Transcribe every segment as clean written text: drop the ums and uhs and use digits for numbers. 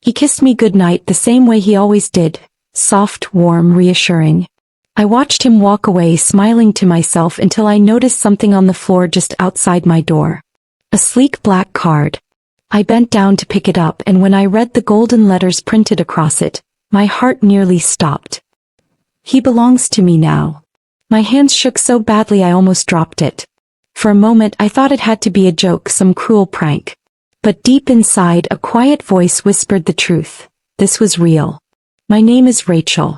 He kissed me goodnight the same way he always did, soft, warm, reassuring. I watched him walk away smiling to myself until I noticed something on the floor just outside my door. A sleek black card. I bent down to pick it up, and when I read the golden letters printed across it, my heart nearly stopped. He belongs to me now. My hands shook so badly I almost dropped it. For a moment I thought it had to be a joke, some cruel prank. But deep inside a quiet voice whispered the truth. This was real. My name is Rachel.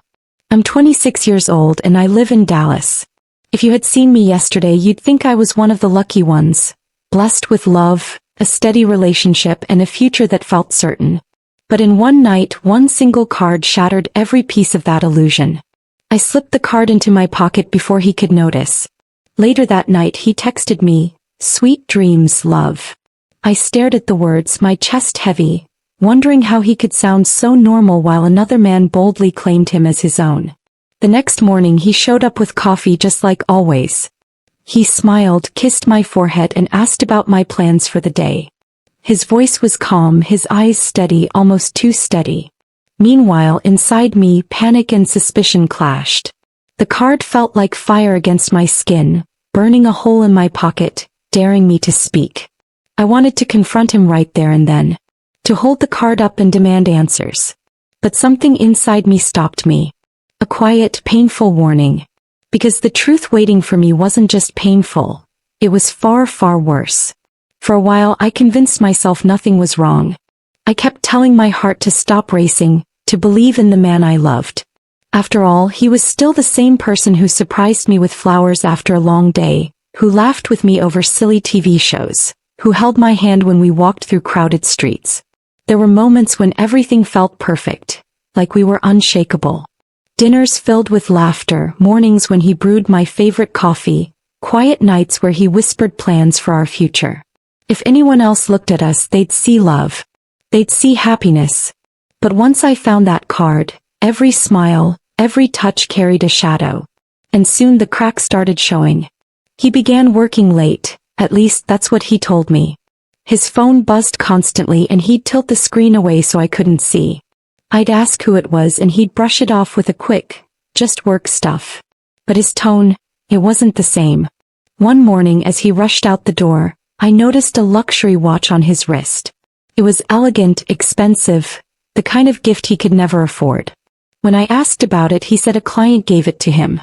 I'm 26 years old and I live in Dallas. If you had seen me yesterday you'd think I was one of the lucky ones, blessed with love, a steady relationship and a future that felt certain. But in one night one single card shattered every piece of that illusion. I slipped the card into my pocket before he could notice. Later that night he texted me, "Sweet dreams, love." I stared at the words, my chest heavy, wondering how he could sound so normal while another man boldly claimed him as his own. The next morning he showed up with coffee just like always. He smiled, kissed my forehead and asked about my plans for the day. His voice was calm, his eyes steady, almost too steady. Meanwhile, inside me, panic and suspicion clashed. The card felt like fire against my skin, burning a hole in my pocket, daring me to speak. I wanted to confront him right there and then, to hold the card up and demand answers. But something inside me stopped me. A quiet, painful warning. Because the truth waiting for me wasn't just painful, it was far, far worse. For a while I convinced myself nothing was wrong. I kept telling my heart to stop racing, to believe in the man I loved. After all, he was still the same person who surprised me with flowers after a long day, who laughed with me over silly TV shows, who held my hand when we walked through crowded streets. There were moments when everything felt perfect, like we were unshakable. Dinners filled with laughter, mornings when he brewed my favorite coffee, quiet nights where he whispered plans for our future. If anyone else looked at us, they'd see love. They'd see happiness. But once I found that card, every smile, every touch carried a shadow. And soon the cracks started showing. He began working late, at least that's what he told me. His phone buzzed constantly and he'd tilt the screen away so I couldn't see. I'd ask who it was and he'd brush it off with a quick, "Just work stuff." But his tone, it wasn't the same. One morning as he rushed out the door, I noticed a luxury watch on his wrist. It was elegant, expensive, the kind of gift he could never afford. When I asked about it, he said a client gave it to him.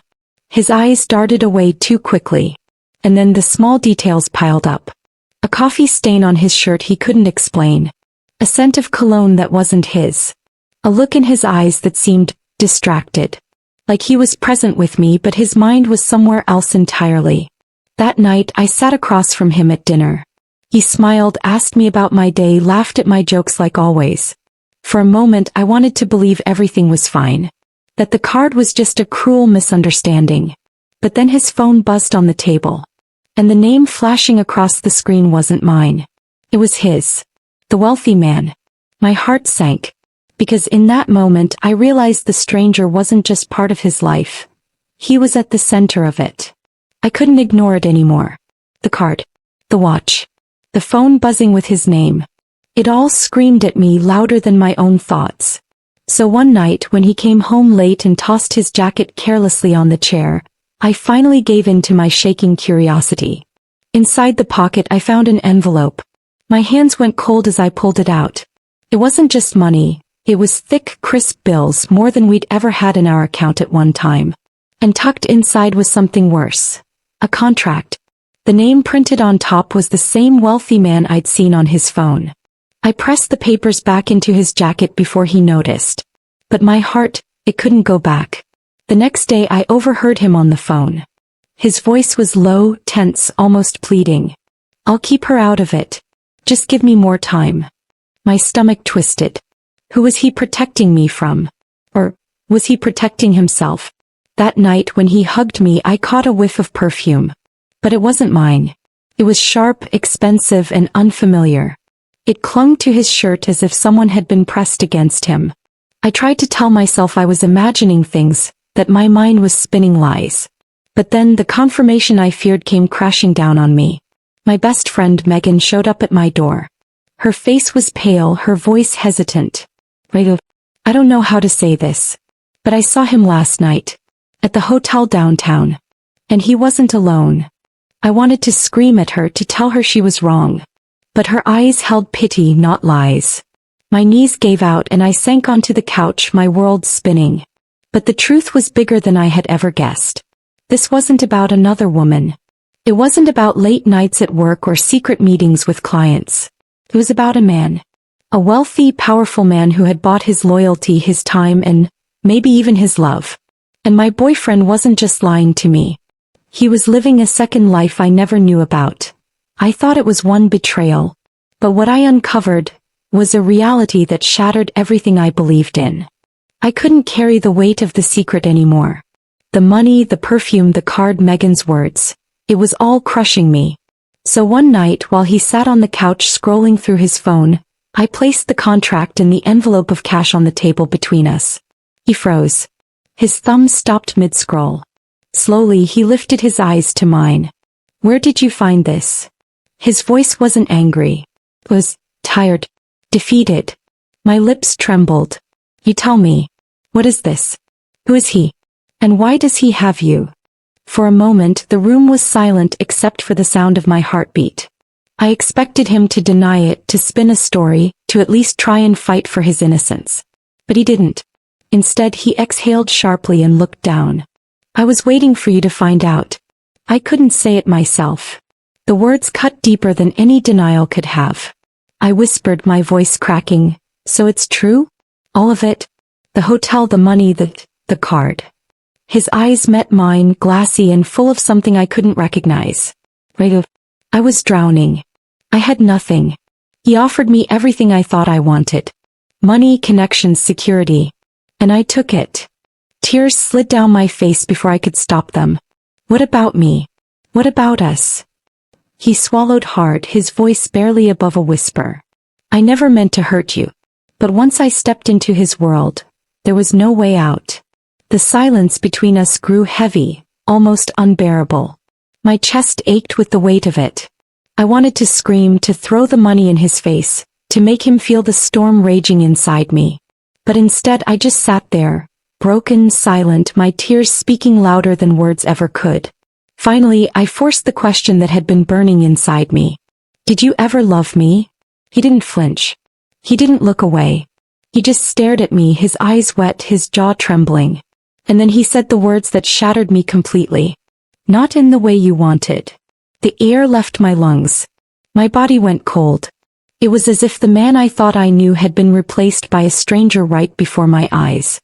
His eyes darted away too quickly. And then the small details piled up. A coffee stain on his shirt he couldn't explain. A scent of cologne that wasn't his. A look in his eyes that seemed distracted. Like he was present with me but his mind was somewhere else entirely. That night I sat across from him at dinner. He smiled, asked me about my day, laughed at my jokes like always. For a moment I wanted to believe everything was fine. That the card was just a cruel misunderstanding. But then his phone buzzed on the table. And the name flashing across the screen wasn't mine. It was his. The wealthy man. My heart sank. Because in that moment I realized the stranger wasn't just part of his life. He was at the center of it. I couldn't ignore it anymore. The card. The watch. The phone buzzing with his name. It all screamed at me louder than my own thoughts. So one night when he came home late and tossed his jacket carelessly on the chair, I finally gave in to my shaking curiosity. Inside the pocket I found an envelope. My hands went cold as I pulled it out. It wasn't just money. It was thick, crisp bills, more than we'd ever had in our account at one time. And tucked inside was something worse. A contract. The name printed on top was the same wealthy man I'd seen on his phone. I pressed the papers back into his jacket before he noticed. But my heart, it couldn't go back. The next day I overheard him on the phone. His voice was low, tense, almost pleading. "I'll keep her out of it. Just give me more time." My stomach twisted. Who was he protecting me from? Or was he protecting himself? That night when he hugged me I caught a whiff of perfume. But it wasn't mine. It was sharp, expensive and unfamiliar. It clung to his shirt as if someone had been pressed against him. I tried to tell myself I was imagining things, that my mind was spinning lies. But then the confirmation I feared came crashing down on me. My best friend Megan showed up at my door. Her face was pale, her voice hesitant. I don't know how to say this, but I saw him last night, at the hotel downtown. And he wasn't alone. I wanted to scream at her to tell her she was wrong. But her eyes held pity, not lies. My knees gave out and I sank onto the couch, my world spinning. But the truth was bigger than I had ever guessed. This wasn't about another woman. It wasn't about late nights at work or secret meetings with clients. It was about a man. A wealthy, powerful man who had bought his loyalty, his time, and maybe even his love. And my boyfriend wasn't just lying to me. He was living a second life I never knew about. I thought it was one betrayal. But what I uncovered was a reality that shattered everything I believed in. I couldn't carry the weight of the secret anymore. The money, the perfume, the card, Megan's words. It was all crushing me. So one night while he sat on the couch scrolling through his phone, I placed the contract and the envelope of cash on the table between us. He froze. His thumb stopped mid-scroll. Slowly he lifted his eyes to mine. Where did you find this? His voice wasn't angry. It was tired, defeated. My lips trembled. You tell me. What is this? Who is he? And why does he have you? For a moment the room was silent except for the sound of my heartbeat. I expected him to deny it, to spin a story, to at least try and fight for his innocence. But he didn't. Instead he exhaled sharply and looked down. I was waiting for you to find out. I couldn't say it myself. The words cut deeper than any denial could have. I whispered, my voice cracking, so it's true? All of it? The hotel, the money, the card. His eyes met mine, glassy and full of something I couldn't recognize. I was drowning. I had nothing. He offered me everything I thought I wanted. Money, connections, security. And I took it. Tears slid down my face before I could stop them. What about me? What about us? He swallowed hard, his voice barely above a whisper. I never meant to hurt you. But once I stepped into his world, there was no way out. The silence between us grew heavy, almost unbearable. My chest ached with the weight of it. I wanted to scream, to throw the money in his face, to make him feel the storm raging inside me. But instead I just sat there, broken, silent, my tears speaking louder than words ever could. Finally, I forced the question that had been burning inside me. Did you ever love me? He didn't flinch. He didn't look away. He just stared at me, his eyes wet, his jaw trembling. And then he said the words that shattered me completely. Not in the way you wanted. The air left my lungs. My body went cold. It was as if the man I thought I knew had been replaced by a stranger right before my eyes.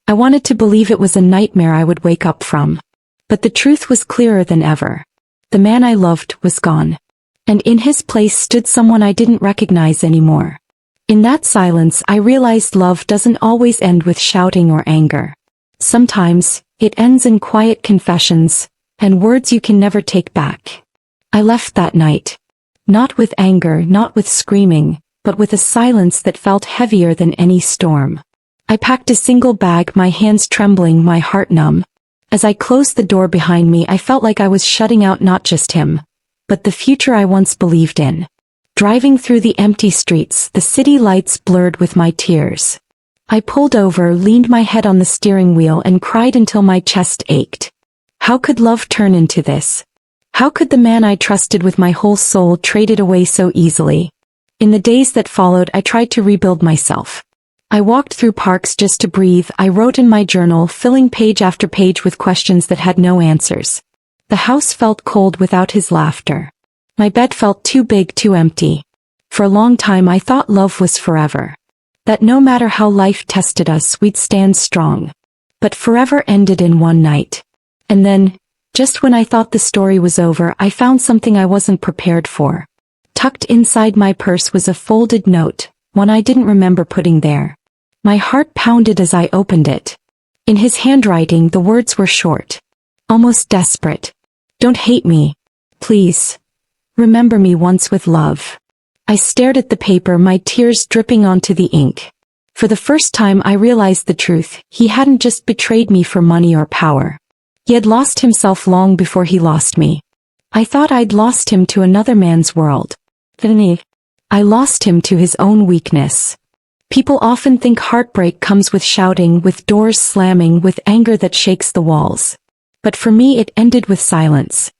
I wanted to believe it was a nightmare I would wake up from. But the truth was clearer than ever. The man I loved was gone. And in his place stood someone I didn't recognize anymore. In that silence I realized love doesn't always end with shouting or anger. Sometimes, it ends in quiet confessions, and words you can never take back. I left that night. Not with anger, not with screaming, but with a silence that felt heavier than any storm. I packed a single bag, my hands trembling, my heart numb. As I closed the door behind me, I felt like I was shutting out not just him, but the future I once believed in. Driving through the empty streets, the city lights blurred with my tears. I pulled over, leaned my head on the steering wheel and cried until my chest ached. How could love turn into this? How could the man I trusted with my whole soul trade it away so easily? In the days that followed, I tried to rebuild myself. I walked through parks just to breathe. I wrote in my journal, filling page after page with questions that had no answers. The house felt cold without his laughter. My bed felt too big, too empty. For a long time I thought love was forever. That no matter how life tested us, we'd stand strong. But forever ended in one night. And then, just when I thought the story was over, I found something I wasn't prepared for. Tucked inside my purse was a folded note, one I didn't remember putting there. My heart pounded as I opened it. In his handwriting the words were short. Almost desperate. Don't hate me. Please. Remember me once with love. I stared at the paper, my tears dripping onto the ink. For the first time I realized the truth. He hadn't just betrayed me for money or power. He had lost himself long before he lost me. I thought I'd lost him to another man's world. I lost him to his own weakness. People often think heartbreak comes with shouting, with doors slamming, with anger that shakes the walls. But for me it ended with silence.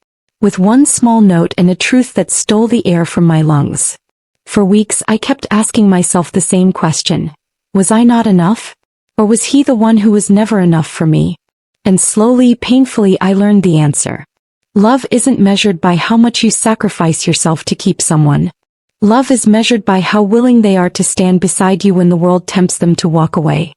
With one small note and a truth that stole the air from my lungs. For weeks I kept asking myself the same question. Was I not enough? Or was he the one who was never enough for me? And slowly, painfully I learned the answer. Love isn't measured by how much you sacrifice yourself to keep someone. Love is measured by how willing they are to stand beside you when the world tempts them to walk away.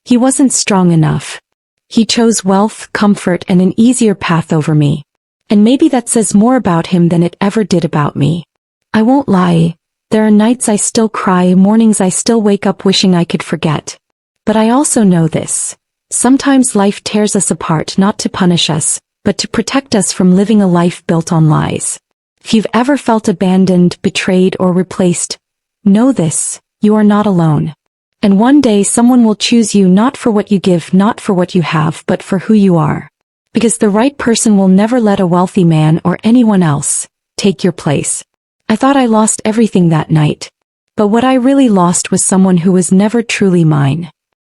He wasn't strong enough. He chose wealth, comfort, and an easier path over me. And maybe that says more about him than it ever did about me. I won't lie. There are nights I still cry, mornings I still wake up wishing I could forget. But I also know this. Sometimes life tears us apart not to punish us, but to protect us from living a life built on lies. If you've ever felt abandoned, betrayed, or replaced, know this, you are not alone. And one day someone will choose you not for what you give, not for what you have, but for who you are. Because the right person will never let a wealthy man or anyone else take your place. I thought I lost everything that night. But what I really lost was someone who was never truly mine.